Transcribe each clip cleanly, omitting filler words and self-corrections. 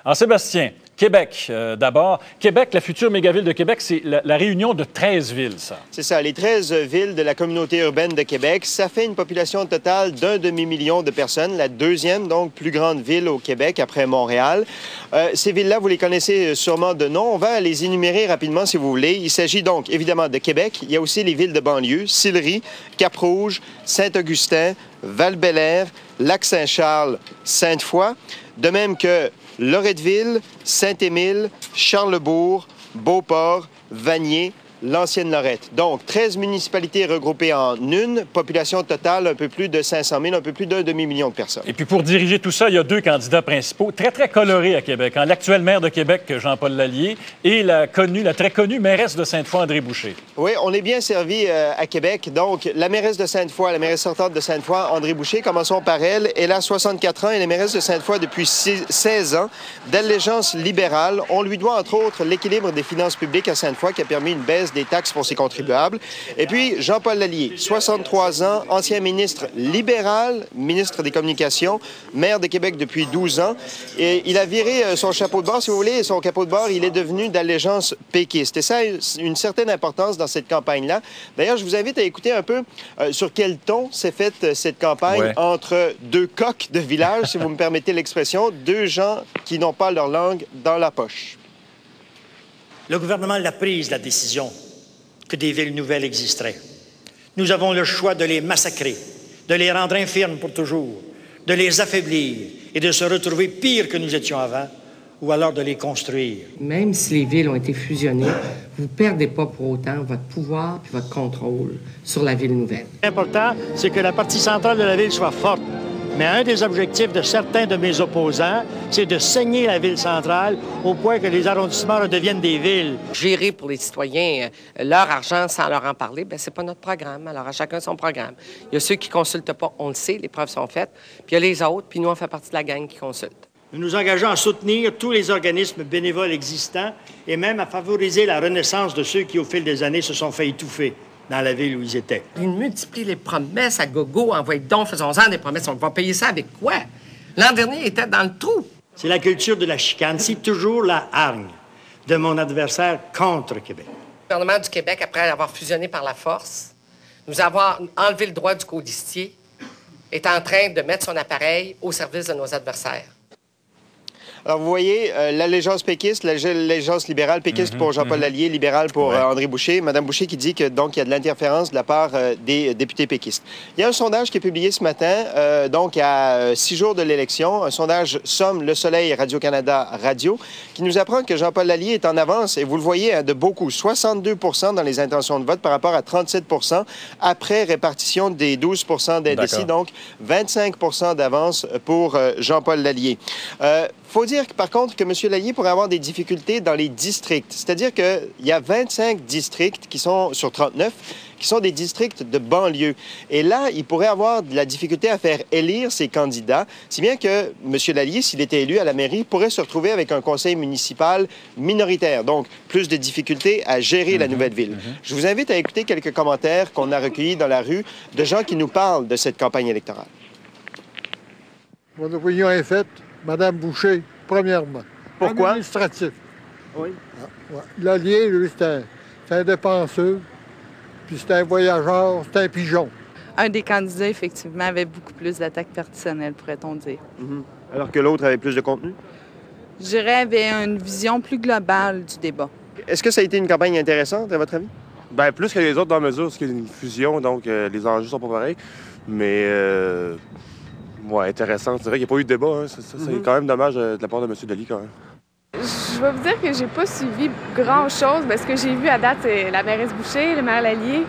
Alors, Sébastien, Québec, d'abord. Québec, la future mégaville de Québec, c'est la réunion de 13 villes, ça. C'est ça, les 13 villes de la communauté urbaine de Québec. Ça fait une population totale d'1 demi-million de personnes, la deuxième, donc, plus grande ville au Québec après Montréal. Ces villes-là, vous les connaissez sûrement de nom. On va les énumérer rapidement, si vous voulez. Il s'agit donc, évidemment, de Québec. Il y a aussi les villes de banlieue, Sillery, Cap-Rouge, Saint-Augustin, Val-Bélair, Lac-Saint-Charles, Sainte-Foy. De même que Loretteville, Saint-Émile, Charlesbourg, Beauport, Vanier, l'ancienne Lorette. Donc, 13 municipalités regroupées en une, population totale un peu plus de 500 000, un peu plus d'1 demi-million de personnes. Et puis, pour diriger tout ça, il y a deux candidats principaux, très, très colorés à Québec. L'actuel maire de Québec, Jean-Paul Lallier, et la très connue mairesse de Sainte-Foy, André Boucher. Oui, on est bien servi à Québec. Donc, la mairesse de Sainte-Foy, la mairesse sortante de Sainte-Foy, André Boucher, commençons par elle. Elle a 64 ans et est mairesse de Sainte-Foy depuis 16 ans, d'allégeance libérale. On lui doit, entre autres, l'équilibre des finances publiques à Sainte-Foy qui a permis une baisse des taxes pour ses contribuables. Et puis, Jean-Paul Lallier, 63 ans, ancien ministre libéral, ministre des Communications, maire de Québec depuis 12 ans. Et il a viré son chapeau de bord, si vous voulez, et son chapeau de bord, il est devenu d'allégeance péquiste. Et ça a une certaine importance dans cette campagne-là. D'ailleurs, je vous invite à écouter un peu sur quel ton s'est faite cette campagne entre deux coqs de village, si vous me permettez l'expression, deux gens qui n'ont pas leur langue dans la poche. Le gouvernement l'a prise, la décision que des villes nouvelles existeraient. Nous avons le choix de les massacrer, de les rendre infirmes pour toujours, de les affaiblir et de se retrouver pire que nous étions avant, ou alors de les construire. Même si les villes ont été fusionnées, vous ne perdez pas pour autant votre pouvoir et votre contrôle sur la ville nouvelle. L'important, c'est que la partie centrale de la ville soit forte. Mais un des objectifs de certains de mes opposants, c'est de saigner la ville centrale au point que les arrondissements redeviennent des villes. Gérer pour les citoyens leur argent sans leur en parler, bien, c'est pas notre programme. Alors, à chacun son programme. Il y a ceux qui consultent pas, on le sait, les preuves sont faites. Puis il y a les autres, puis nous, on fait partie de la gang qui consulte. Nous nous engageons à soutenir tous les organismes bénévoles existants et même à favoriser la renaissance de ceux qui, au fil des années, se sont fait étouffer dans la ville où ils étaient. Ils multiplient les promesses à gogo, envoyez donc, faisons-en des promesses. On va payer ça avec quoi? L'an dernier, il était dans le trou. C'est la culture de la chicane. C'est toujours la hargne de mon adversaire contre Québec. Le gouvernement du Québec, après avoir fusionné par la force, nous avoir enlevé le droit du codicier, est en train de mettre son appareil au service de nos adversaires. Alors, vous voyez, l'allégeance péquiste, l'allégeance libérale, péquiste pour Jean-Paul Lallier, libéral pour André Boucher. Madame Boucher qui dit que, donc, il y a de l'interférence de la part des députés péquistes. Il y a un sondage qui est publié ce matin, donc, à 6 jours de l'élection, un sondage Somme, Le Soleil, Radio-Canada, Radio, qui nous apprend que Jean-Paul Lallier est en avance, et vous le voyez, hein, de beaucoup, 62 % dans les intentions de vote par rapport à 37 % après répartition des 12 % d'indécis, donc 25 % d'avance pour Jean-Paul Lallier. Il faut dire, par contre, que M. Lallier pourrait avoir des difficultés dans les districts. C'est-à-dire qu'il y a 25 districts qui sont sur 39 qui sont des districts de banlieue. Et là, il pourrait avoir de la difficulté à faire élire ses candidats, si bien que M. Lallier, s'il était élu à la mairie, pourrait se retrouver avec un conseil municipal minoritaire. Donc, plus de difficultés à gérer la nouvelle ville. Je vous invite à écouter quelques commentaires qu'on a recueillis dans la rue de gens qui nous parlent de cette campagne électorale. Mon opinion est faite. Madame Boucher, premièrement. Pourquoi? Administratif. Oui. Ah, ouais. Lallier, lui, c'est un dépenseur, puis c'est un voyageur, c'est un pigeon. Un des candidats, effectivement, avait beaucoup plus d'attaques personnelles, pourrait-on dire. Alors que l'autre avait plus de contenu? Je dirais avait une vision plus globale du débat. Est-ce que ça a été une campagne intéressante, à votre avis? Bien, plus que les autres dans la mesure, parce qu'il y a une fusion, donc les enjeux sont pas pareils. Mais... ouais, intéressant. C'est vrai qu'il n'y a pas eu de débat. Hein. C'est quand même dommage de la part de M. Lallier, quand même. Je vais vous dire que j'ai pas suivi grand-chose. Ce que j'ai vu à date, c'est la mairesse Boucher, le maire Lallier.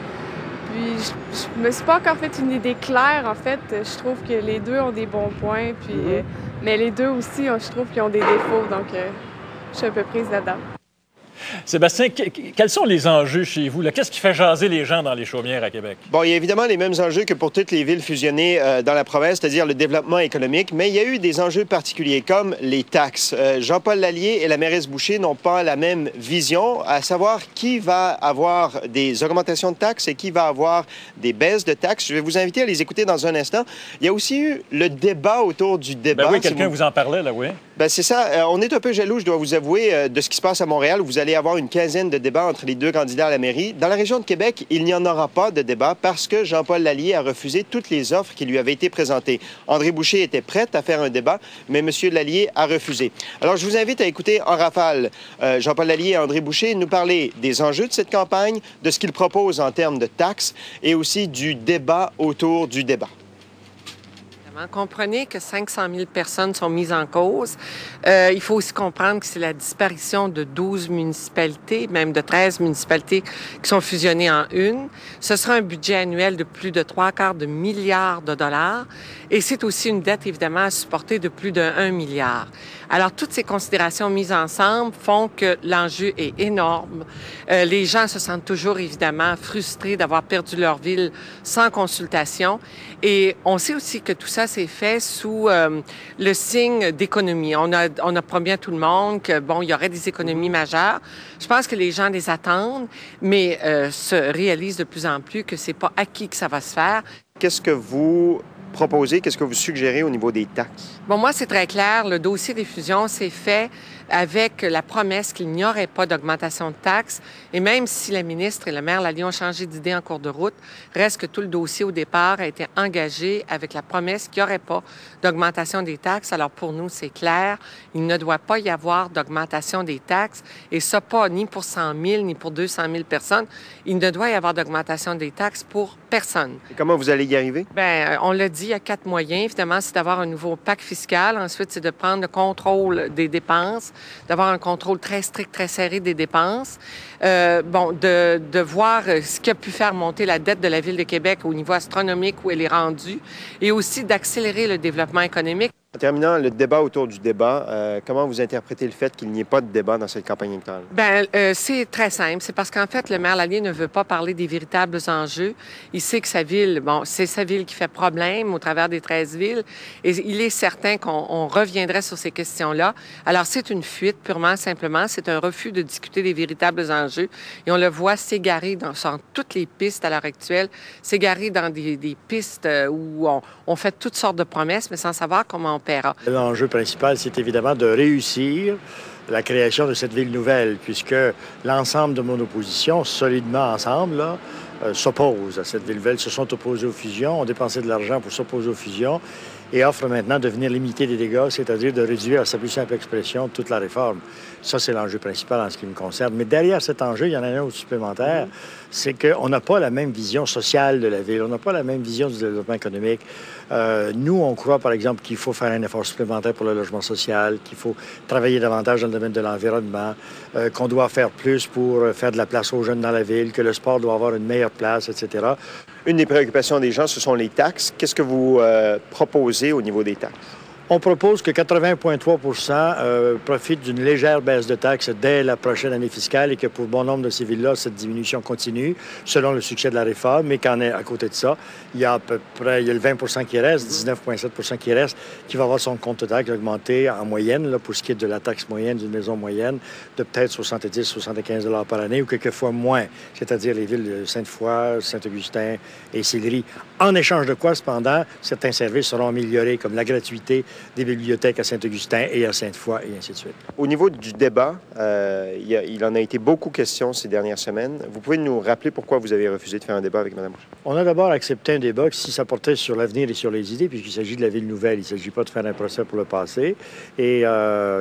Puis je me suis pas encore fait une idée claire, en fait. Je trouve que les deux ont des bons points. Puis, mais les deux aussi, je trouve qu'ils ont des défauts. Donc, je suis un peu prise là-dedans. Sébastien, quels sont les enjeux chez vous? Qu'est-ce qui fait jaser les gens dans les chaumières à Québec? Bon, il y a évidemment les mêmes enjeux que pour toutes les villes fusionnées dans la province, c'est-à-dire le développement économique, mais il y a eu des enjeux particuliers, comme les taxes. Jean-Paul Lallier et la mairesse Boucher n'ont pas la même vision, à savoir qui va avoir des augmentations de taxes et qui va avoir des baisses de taxes. Je vais vous inviter à les écouter dans un instant. Il y a aussi eu le débat autour du débat. Ben oui, quelqu'un vous en parlait, là, oui. Bien, c'est ça. On est un peu jaloux, je dois vous avouer, de ce qui se passe à Montréal, où vous allez avoir une quinzaine de débats entre les deux candidats à la mairie. Dans la région de Québec, il n'y en aura pas de débat parce que Jean-Paul Lallier a refusé toutes les offres qui lui avaient été présentées. André Boucher était prêt à faire un débat, mais M. Lallier a refusé. Alors, je vous invite à écouter en rafale Jean-Paul Lallier et André Boucher nous parler des enjeux de cette campagne, de ce qu'ils proposent en termes de taxes et aussi du débat autour du débat. Comprenez que 500 000 personnes sont mises en cause. Il faut aussi comprendre que c'est la disparition de 12 municipalités, même de 13 municipalités qui sont fusionnées en une. Ce sera un budget annuel de plus de 3/4 de milliards de dollars. Et c'est aussi une dette, évidemment, à supporter de plus de 1 milliard. Alors, toutes ces considérations mises ensemble font que l'enjeu est énorme. Les gens se sentent toujours, évidemment, frustrés d'avoir perdu leur ville sans consultation. Et on sait aussi que tout ça s'est fait sous le signe d'économie. On a promis à tout le monde que, bon, il y aurait des économies majeures. Je pense que les gens les attendent, mais se réalisent de plus en plus que c'est pas acquis que ça va se faire. Qu'est-ce que vous proposez, qu'est-ce que vous suggérez au niveau des taxes? Bon, moi, c'est très clair. Le dossier des fusions s'est fait avec la promesse qu'il n'y aurait pas d'augmentation de taxes. Et même si la ministre et le maire Lallier ont changé d'idée en cours de route, reste que tout le dossier au départ a été engagé avec la promesse qu'il n'y aurait pas d'augmentation des taxes. Alors pour nous, c'est clair, il ne doit pas y avoir d'augmentation des taxes. Et ça, pas ni pour 100 000 ni pour 200 000 personnes. Il ne doit y avoir d'augmentation des taxes pour personne. Et comment vous allez y arriver? Bien, on l'a dit, il y a 4 moyens. Évidemment, c'est d'avoir un nouveau pacte fiscal. Ensuite, c'est de prendre le contrôle des dépenses, d'avoir un contrôle très strict, très serré des dépenses. De voir ce qui a pu faire monter la dette de la Ville de Québec au niveau astronomique où elle est rendue et aussi d'accélérer le développement économique. En terminant, le débat autour du débat, comment vous interprétez le fait qu'il n'y ait pas de débat dans cette campagne électorale? Bien, c'est très simple. C'est parce qu'en fait, le maire Lallier ne veut pas parler des véritables enjeux. Il sait que sa ville, bon, c'est sa ville qui fait problème au travers des 13 villes. Et il est certain qu'on reviendrait sur ces questions-là. Alors, c'est une fuite, purement, simplement. C'est un refus de discuter des véritables enjeux. Et on le voit s'égarer dans toutes les pistes à l'heure actuelle, s'égarer dans des pistes où on fait toutes sortes de promesses, mais sans savoir comment on paiera. L'enjeu principal, c'est évidemment de réussir la création de cette ville nouvelle, puisque l'ensemble de mon opposition, solidement ensemble, s'oppose à cette ville nouvelle, se sont opposés aux fusions, ont dépensé de l'argent pour s'opposer aux fusions et offrent maintenant de venir limiter les dégâts, c'est-à-dire de réduire à sa plus simple expression toute la réforme. Ça, c'est l'enjeu principal en ce qui me concerne. Mais derrière cet enjeu, il y en a un autre supplémentaire, c'est qu'on n'a pas la même vision sociale de la ville, on n'a pas la même vision du développement économique. Nous, on croit, par exemple, qu'il faut faire un effort supplémentaire pour le logement social, qu'il faut travailler davantage dans le domaine de l'environnement, qu'on doit faire plus pour faire de la place aux jeunes dans la ville, que le sport doit avoir une meilleure place, etc. Une des préoccupations des gens, ce sont les taxes. Qu'est-ce que vous proposez au niveau des taxes? On propose que 80,3 % profitent d'une légère baisse de taxes dès la prochaine année fiscale et que pour bon nombre de ces villes-là, cette diminution continue selon le succès de la réforme, mais qu'en est à côté de ça, il y a à peu près le 20 % qui reste, 19,7 % qui reste, qui va avoir son compte de taxe augmenté en moyenne, là, pour ce qui est de la taxe moyenne d'une maison moyenne, de peut-être 70-75 $ par année ou quelquefois moins, c'est-à-dire les villes de Sainte-Foy, Saint-Augustin et Sillery. En échange de quoi, cependant, certains services seront améliorés, comme la gratuité des bibliothèques à Saint-Augustin et à Sainte-Foy, et ainsi de suite. Au niveau du débat, il en a été beaucoup question ces dernières semaines. Vous pouvez nous rappeler pourquoi vous avez refusé de faire un débat avec Mme Boucher? On a d'abord accepté un débat si ça portait sur l'avenir et sur les idées, puisqu'il s'agit de la ville nouvelle. Il ne s'agit pas de faire un procès pour le passé. Et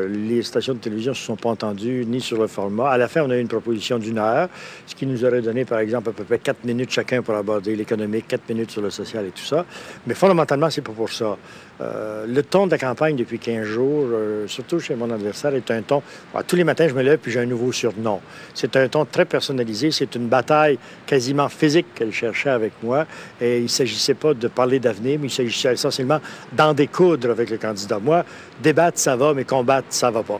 les stations de télévision ne se sont pas entendues ni sur le format. À la fin, on a eu une proposition d'1 heure, ce qui nous aurait donné, par exemple, à peu près 4 minutes chacun pour aborder l'économique, 4 minutes sur le social et tout ça. Mais fondamentalement, c'est pas pour ça. Le ton de la campagne depuis 15 jours, surtout chez mon adversaire, est un ton... tous les matins, je me lève puis j'ai un nouveau surnom. C'est un ton très personnalisé. C'est une bataille quasiment physique qu'elle cherchait avec moi. Et il ne s'agissait pas de parler d'avenir, mais il s'agissait essentiellement d'en découdre avec le candidat. Moi, débattre, ça va, mais combattre, ça va pas.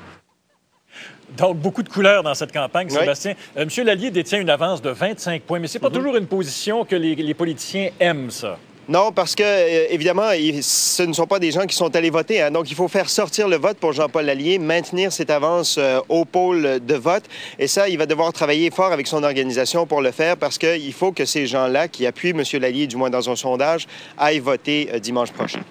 Donc, beaucoup de couleurs dans cette campagne, oui. Sébastien. M. Lallier détient une avance de 25 points, mais ce n'est pas toujours une position que les politiciens aiment, ça. Non, parce que, évidemment, ce ne sont pas des gens qui sont allés voter. Hein. Donc, il faut faire sortir le vote pour Jean-Paul Lallier, maintenir cette avance au pôle de vote. Et ça, il va devoir travailler fort avec son organisation pour le faire parce qu'il faut que ces gens-là qui appuient M. Lallier, du moins dans un sondage, aillent voter dimanche prochain.